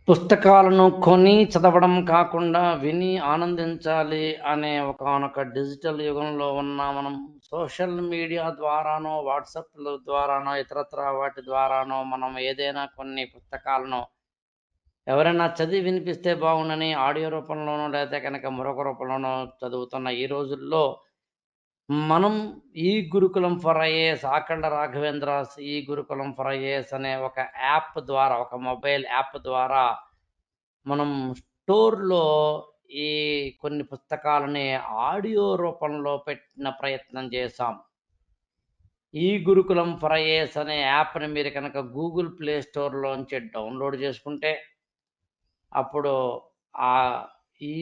పుస్తకాలను కొని చదవడం కాకుండా విని ఆనందించాలి అనే ఒకానొక డిజిటల్ యుగంలో ఉన్న మనం సోషల్ మీడియా ద్వారానో, వాట్సాప్‌ల ద్వారానో, ఇతరత్రా వాటి ద్వారానో మనం ఏదైనా కొన్ని పుస్తకాలను ఎవరైనా చదివి వినిపిస్తే బాగుండని ఆడియో రూపంలోనో లేతే గనక మరొక రూపంలోనో చదువుతున్న ఈ రోజుల్లో మనం ఈ గురుకులం ఫర్ ఐఏఎస్ ఆకండ రాఘవేంద్రాస్ ఈ గురుకులం ఫర్ ఐఏఎస్ అనే ఒక యాప్ ద్వారా, ఒక మొబైల్ యాప్ ద్వారా మనం స్టోర్‌లో ఈ కొన్ని పుస్తకాలని ఆడియో రూపంలో పెట్టిన ప్రయత్నం చేశాం. ఈ గురుకులం ఫర్ ఐఏఎస్ అనే యాప్‌ని మీరు కనుక గూగుల్ ప్లే స్టోర్‌లోంచి డౌన్‌లోడ్ చేసుకుంటే, అప్పుడు ఆహ్, ఈ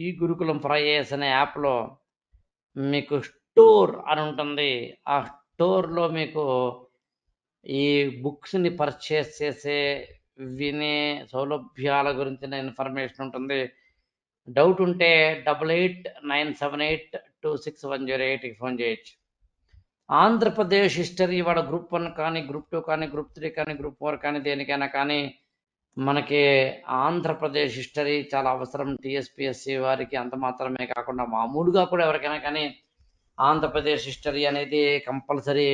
ఈ గురుకులం ఫర్ ఐఏఎస్ అనే యాప్‌లో మీకు స్టోర్ అని ఉంటుంది. ఆ స్టోర్‌లో మీకు ఈ బుక్స్‌ని పర్చేస్ చేసే, వినే సౌలభ్యాల గురించిన ఇన్ఫర్మేషన్ ఉంటుంది. డౌట్ ఉంటే 8897826108కి ఫోన్ చేయొచ్చు. ఆంధ్రప్రదేశ్ హిస్టరీ ఇవాళ గ్రూప్ 1 కానీ, గ్రూప్ 2 కానీ, గ్రూప్ 3 కానీ, గ్రూప్ 4 కానీ దేనికైనా కానీ మనకి ఆంధ్రప్రదేశ్ హిస్టరీ చాలా అవసరం. టీఎస్‌పీఎస్‌సీ వారికి అంత మాత్రమే కాకుండా మామూలుగా కూడా ఎవరికైనా కానీ ఆంధ్రప్రదేశ్ హిస్టరీ అనేది కంపల్సరీ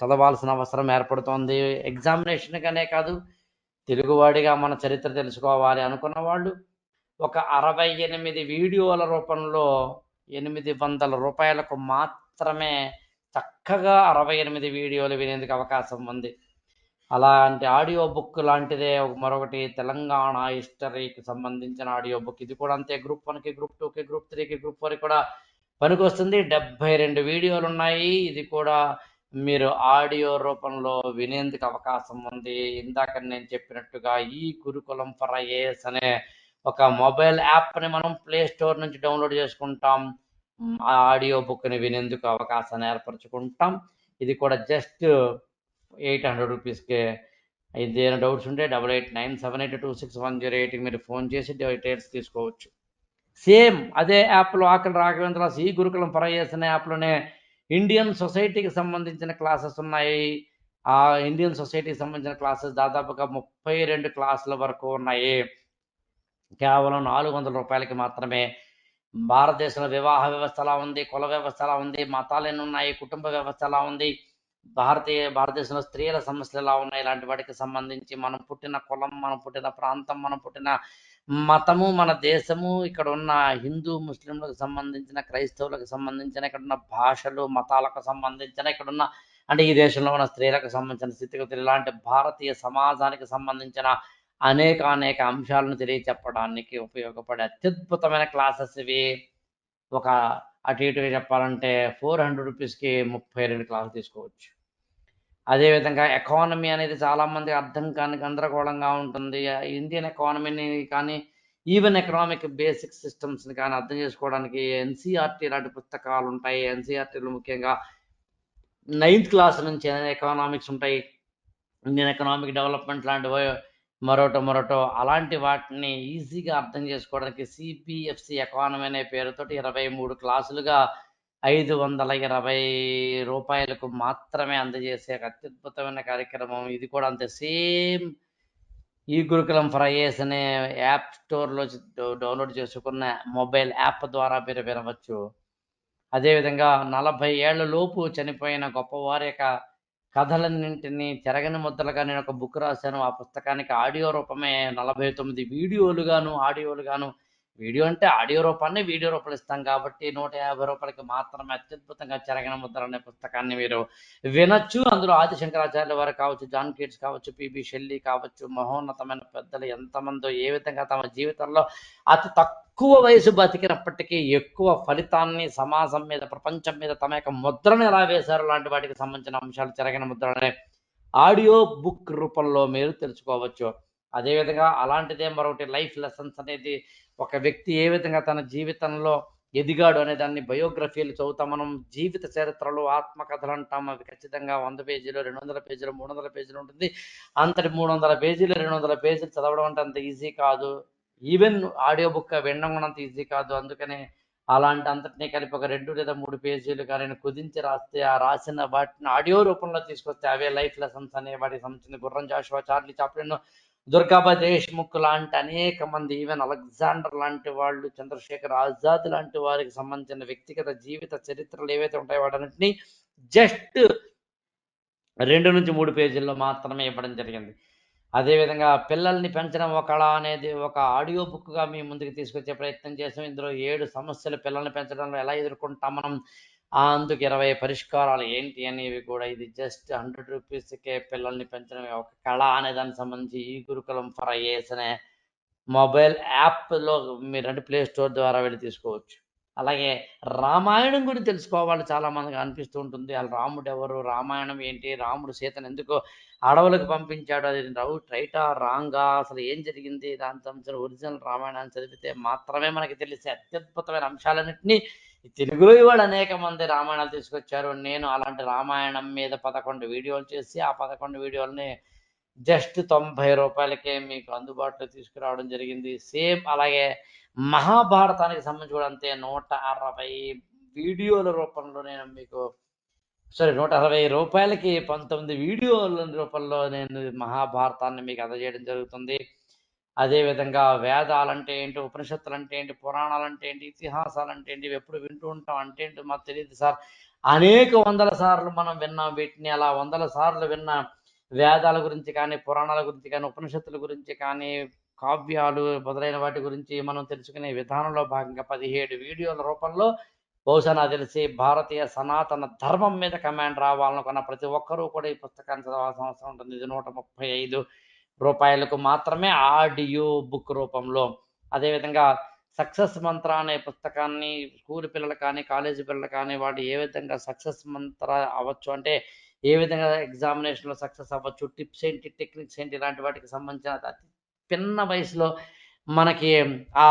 చదవాల్సిన అవసరం ఏర్పడుతోంది. ఎగ్జామినేషన్‌కనే కాదు, తెలుగువాడిగా మన చరిత్ర తెలుసుకోవాలి అనుకున్న వాళ్ళు ఒక 68 వీడియోల రూపంలో రూ. 800 మాత్రమే చక్కగా 68 వీడియోలు వినేందుకు అవకాశం ఉంది. అలాంటి ఆడియో బుక్ లాంటిదే మరొకటి తెలంగాణ హిస్టరీకి సంబంధించిన ఆడియో బుక్. ఇది కూడా అంతే. గ్రూప్ 1కి, గ్రూప్ 2కి, గ్రూప్ 3కి, గ్రూప్ 4కి కూడా పనికొస్తుంది. 72 వీడియోలున్నాయి. ఇది కూడా మీరు ఆడియో రూపంలో వినేందుకు అవకాశం ఉంది. ఇందాక నేను చెప్పినట్టుగా ఈ గురుకులం ఫర్ ఐఏఎస్ అనే ఒక మొబైల్ యాప్‌ని మనం ప్లే స్టోర్ నుంచి డౌన్‌లోడ్ చేసుకుంటాం. ఆ ఆడియో బుక్‌ని వినేందుకు అవకాశాన్ని ఏర్పరచుకుంటాం. ఇది కూడా జస్ట్ రూ. 800కే. ఏదైనా డౌట్స్ ఉంటే 8897826108కి మీరు ఫోన్ చేసి డీటెయిల్స్ తీసుకోవచ్చు. సేమ్ అదే యాప్‌లో ఆకలి రాఘవేంద్రాస్ ఈ గురుకులం ఫర్ ఐఏఎస్ అనే యాప్‌లోనే ఇండియన్ సొసైటీకి సంబంధించిన క్లాసెస్ ఉన్నాయి. ఆ ఇండియన్ సొసైటీకి సంబంధించిన క్లాసెస్ దాదాపుగా 32 క్లాసుల వరకు ఉన్నాయి. కేవలం రూ. 400కి మాత్రమే. భారతదేశంలో వివాహ వ్యవస్థ ఎలా ఉంది, కుల వ్యవస్థ ఎలా ఉంది, మతాలు ఎన్ని ఉన్నాయి, కుటుంబ వ్యవస్థ ఎలా ఉంది, భారతదేశంలో స్త్రీల సమస్యలు ఎలా ఉన్నాయి, ఇలాంటి వాటికి సంబంధించి మనం పుట్టిన కులం, మనం పుట్టిన ప్రాంతం, మనం పుట్టిన మతము, మన దేశము, ఇక్కడ ఉన్న హిందూ ముస్లింలకు సంబంధించిన, క్రైస్తవులకు సంబంధించిన, ఇక్కడ ఉన్న భాషలు, మతాలకు సంబంధించిన, ఇక్కడున్న అంటే ఈ దేశంలో ఉన్న స్త్రీలకు సంబంధించిన స్థితిగతులు, ఇలాంటి భారతీయ సమాజానికి సంబంధించిన అనేక అంశాలను తెలియచెప్పడానికి ఉపయోగపడే అత్యద్భుతమైన క్లాసెస్ ఇవి. ఒక అటు ఇటుగా చెప్పాలంటే రూ. 400కి 32 క్లాసులు తీసుకోవచ్చు. అదేవిధంగా ఎకానమీ అనేది చాలామందికి అర్థం కాని గందరగోళంగా ఉంటుంది. ఇండియన్ ఎకానమీని కానీ, ఈవెన్ ఎకనామిక్ బేసిక్ సిస్టమ్స్‌ని కానీ అర్థం చేసుకోవడానికి ఎన్‌సీఈఆర్‌టీ లాంటి పుస్తకాలుంటాయి. ఎన్‌సీఈఆర్‌టీలో ముఖ్యంగా 9థ్ క్లాస్ నుంచి ఎకనామిక్స్ ఉంటాయి. ఇండియన్ ఎకనామిక్ డెవలప్‌మెంట్ లాంటివో మరోటో అలాంటి వాటిని ఈజీగా అర్థం చేసుకోవడానికి సీబీఎఫ్‌సీ ఎకానమీ అనే పేరుతోటి 23 క్లాసులుగా రూ. 520కు మాత్రమే అందజేసే ఒక అత్యద్భుతమైన కార్యక్రమం. ఇది కూడా అంతే. సేమ్ ఈ గురుకులం ఫర్ ఐఏఎస్ అనే యాప్ స్టోర్‌లో డౌన్‌లోడ్ చేసుకున్న మొబైల్ యాప్ ద్వారా మీరు వినవచ్చు. అదేవిధంగా 40 ఏళ్ల లోపు చనిపోయిన గొప్పవారి యొక్క కథలన్నింటినీ చెరగని ముద్దలుగా నేను ఒక బుక్ రాశాను. ఆ పుస్తకానికి ఆడియో రూపమే 49 వీడియోలుగాను, ఆడియోలుగాను. వీడియో అంటే ఆడియో రూపాన్ని వీడియో రూపంలో ఇస్తాం కాబట్టి రూ. 150కి మాత్రమే అత్యద్భుతంగా 'చెరగని ముద్దలు' అనే పుస్తకాన్ని మీరు వినొచ్చు. అందులో ఆది శంకరాచార్యుల వారు కావచ్చు, జాన్ కీట్స్ కావచ్చు, పిబి షెల్లీ కావచ్చు, మహోన్నతమైన పెద్దలు ఎంతమందో ఏ విధంగా తమ జీవితంలో అతి తక్కువ వయసు బతికినప్పటికీ ఎక్కువ ఫలితాన్ని సమాజం మీద, ప్రపంచం మీద తమ యొక్క ముద్రను ఎలా వేశారో లాంటి వాటికి సంబంధించిన అంశాలు 'చెరగని ముద్ర' అనే ఆడియో బుక్ రూపంలో మీరు తెలుసుకోవచ్చు. అదేవిధంగా అలాంటిదే మరొకటి లైఫ్ లెసన్స్ అనేది ఒక వ్యక్తి ఏ విధంగా తన జీవితంలో ఎదిగాడు అనే దాన్ని బయోగ్రఫీలు చదువుతాం మనం. జీవిత చరిత్రలు, ఆత్మకథలు అంటాం. అవి ఖచ్చితంగా 100 పేజీలు, 200 పేజీలు, 300 పేజీలు ఉంటుంది. అంతటి 300 పేజీలు, 200 పేజీలు చదవడం అంటే అంత ఈజీ కాదు. ఈవెన్ ఆడియో బుక్ వినడం కూడా అంత ఈజీ కాదు. అందుకనే అలాంటి అంతటిని కలిపి ఒక 2 లేదా 3 పేజీలుగా నేను కుదించి రాస్తే, ఆ రాసిన వాటిని ఆడియో రూపంలో తీసుకొస్తే అవే లైఫ్ లెసన్స్ అనే వాటికి సంబంధించిన గుర్రం జాషువా, చార్లీ చాప్లిన్, దుర్గాబాయ్ దేశ్ముఖ్ లాంటి అనేక మంది, ఈవెన్ అలెగ్జాండర్ లాంటి వాళ్ళు, చంద్రశేఖర్ ఆజాద్ లాంటి వారికి సంబంధించిన వ్యక్తిగత జీవిత చరిత్రలు ఏవైతే ఉంటాయో వాటన్నిటిని జస్ట్ 2-3 పేజీల్లో మాత్రమే ఇవ్వడం జరిగింది. అదేవిధంగా పిల్లల్ని పెంచడం ఒక కళ అనేది ఒక ఆడియో బుక్‌గా మీ ముందుకు తీసుకొచ్చే ప్రయత్నం చేసాం. ఇందులో 7 సమస్యలు పిల్లల్ని పెంచడంలో ఎలా ఎదుర్కొంటాం మనం, అందుకు 20 పరిష్కారాలు ఏంటి అనేవి కూడా, ఇది జస్ట్ 100 రూపీస్‌కే పిల్లల్ని పెంచడం ఒక కళ అనే దానికి సంబంధించి ఈ గురుకులం ఫర్ ఐఏఎస్ అనే మొబైల్ యాప్‌లో మీరంటే ప్లే స్టోర్ ద్వారా వెళ్లి తీసుకోవచ్చు. అలాగే రామాయణం గురించి తెలుసుకోవాలి చాలా మందికి అనిపిస్తూ ఉంటుంది. అసలు రాముడు ఎవరు? రామాయణం ఏంటి? రాముడు సీతను ఎందుకు అడవులకు పంపించాడు? అది రైటా? రాంగా? అసలు ఏం జరిగింది? దానికి సంబంధించిన ఒరిజినల్ రామాయణాన్ని చదివితే మాత్రమే మనకి తెలిసే అత్యద్భుతమైన అంశాలన్నింటినీ తెలుగులో ఇవాళ అనేక మంది రామాయణాలు తీసుకొచ్చారు. నేను అలాంటి రామాయణం మీద 11 వీడియోలు చేసి, ఆ 11 వీడియోలని జస్ట్ 90 రూపాయలకే మీకు అందుబాటులో తీసుకురావడం జరిగింది. సేమ్ అలాగే మహాభారతానికి సంబంధించి కూడా అంతే 160 వీడియోల రూపంలో నేను మీకు 160 రూపాయలకి 19 వీడియోల రూపంలో నేను మహాభారతాన్ని మీకు అందజేయడం జరుగుతుంది. అదేవిధంగా వేదాలంటే ఏంటి, ఉపనిషత్తులంటే ఏంటి, పురాణాలంటే ఏంటి, ఇతిహాసాలంటే ఏంటి, ఇవి ఎప్పుడు వింటూ ఉంటాం, అంటే ఏంటో మాకు తెలియదు సార్. అనేక వందల సార్లు మనం విన్నాం వీటిని. అలా వందల సార్లు విన్న వేదాల గురించి కానీ, పురాణాల గురించి కానీ, ఉపనిషత్తుల గురించి కానీ, కావ్యాలు మొదలైన వాటి గురించి మనం తెలుసుకునే విధానంలో భాగంగా 17 వీడియోల రూపంలో, బహుశా నాకు తెలిసి భారతీయ సనాతన ధర్మం మీద కమాండ్ రావాలనుకున్న ప్రతి ఒక్కరూ కూడా ఈ పుస్తకాన్ని చదవాల్సిన అవసరం ఉంటుంది. ఇది 135 రూపాయలకు మాత్రమే ఆడియో బుక్ రూపంలో. అదేవిధంగా సక్సెస్ మంత్ర అనే పుస్తకాన్ని స్కూల్ పిల్లలు కానీ, కాలేజీ పిల్లలు కానీ, వాళ్ళు ఏ విధంగా సక్సెస్ మంత్ర అవ్వచ్చు, అంటే ఏ విధంగా ఎగ్జామినేషన్‌లో సక్సెస్ అవ్వచ్చు, టిప్స్ ఏంటి, టెక్నిక్స్ ఏంటి, ఇలాంటి వాటికి సంబంధించిన అతి పిన్న వయసులో మనకి ఆ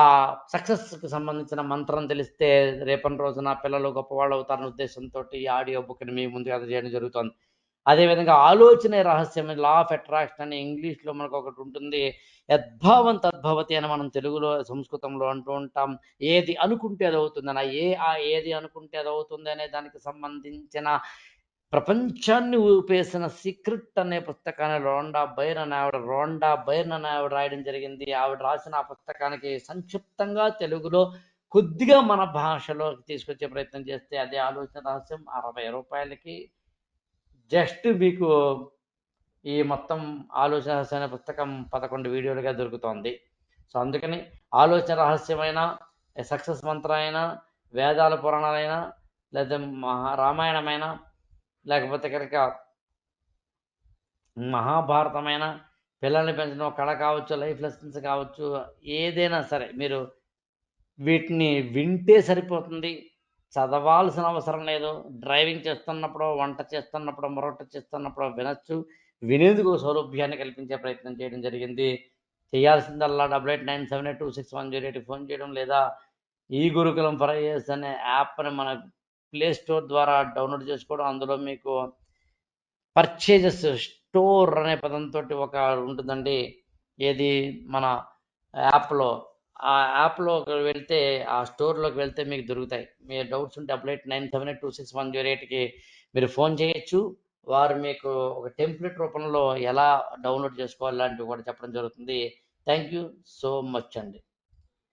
సక్సెస్‌కి సంబంధించిన మంత్రం తెలిస్తే రేపటి రోజున పిల్లలు గొప్పవాళ్ళు అవుతారనే ఉద్దేశంతోటి ఈ ఆడియో బుక్‌ని మీ ముందుకు అందజేయడం జరుగుతోంది. అదేవిధంగా ఆలోచనే రహస్యం, లా ఆఫ్ అట్రాక్షన్ అని ఇంగ్లీష్‌లో మనకొకటి ఉంటుంది. యద్భావం తద్భవతి అని మనం తెలుగులో, సంస్కృతంలో అంటూ ఉంటాం. ఏది అనుకుంటే అది అవుతుందని. ఏది అనుకుంటే అది అవుతుంది అనే దానికి సంబంధించిన ప్రపంచాన్ని ఊపేసిన 'సీక్రెట్' అనే పుస్తకాన్ని రోండా బైర్న్ అనే ఆవిడ రాయడం జరిగింది. ఆవిడ రాసిన ఆ పుస్తకానికి సంక్షిప్తంగా తెలుగులో కొద్దిగా మన భాషలోకి తీసుకొచ్చే ప్రయత్నం చేస్తే, అదే ఆలోచన రహస్యం 60 రూపాయలకి జస్ట్ మీకు ఈ మొత్తం ఆలోచన రహస్యం అనే పుస్తకం 11 వీడియోలుగా దొరుకుతోంది. సో, అందుకని ఆలోచన రహస్యమైన, సక్సెస్ మంత్రం అయినా, వేదాల పురాణాలైనా, లేదా రామాయణమైనా, లేకపోతే కనుక మహాభారతమైన, పిల్లల్ని పెంచడం ఒక కళ కావచ్చు, లైఫ్ లెసన్స్ కావచ్చు, ఏదైనా సరే మీరు వీటిని వింటే సరిపోతుంది. చదవాల్సిన అవసరం లేదు. డ్రైవింగ్ చేస్తున్నప్పుడో, వంట చేస్తున్నప్పుడో, మరొకటి చేస్తున్నప్పుడో వినొచ్చు. వినేందుకు సౌలభ్యాన్ని కల్పించే ప్రయత్నం చేయడం జరిగింది. చేయాల్సిందల్లా 8897826108 ఫోన్ చేయడం, లేదా ఈ గురుకులం ఫర్ ఐఏఎస్ అనే యాప్‌ని మన ప్లే స్టోర్ ద్వారా డౌన్‌లోడ్ చేసుకోవడం. అందులో మీకు పర్చేజెస్ స్టోర్ అనే పదంతోటి ఒక ఉంటుందండి. ఏది మన యాప్‌లో. ఆ యాప్‌లోకి వెళ్తే, ఆ స్టోర్‌లోకి వెళ్తే మీకు దొరుకుతాయి. మీ డౌట్స్ ఉంటే 8897826108కి మీరు ఫోన్ చేయొచ్చు. వారు మీకు ఒక టెంప్లేట్ రూపంలో ఎలా డౌన్‌లోడ్ చేసుకోవాలి లాంటివి కూడా చెప్పడం జరుగుతుంది. థాంక్ యూ సో మచ్ అండి.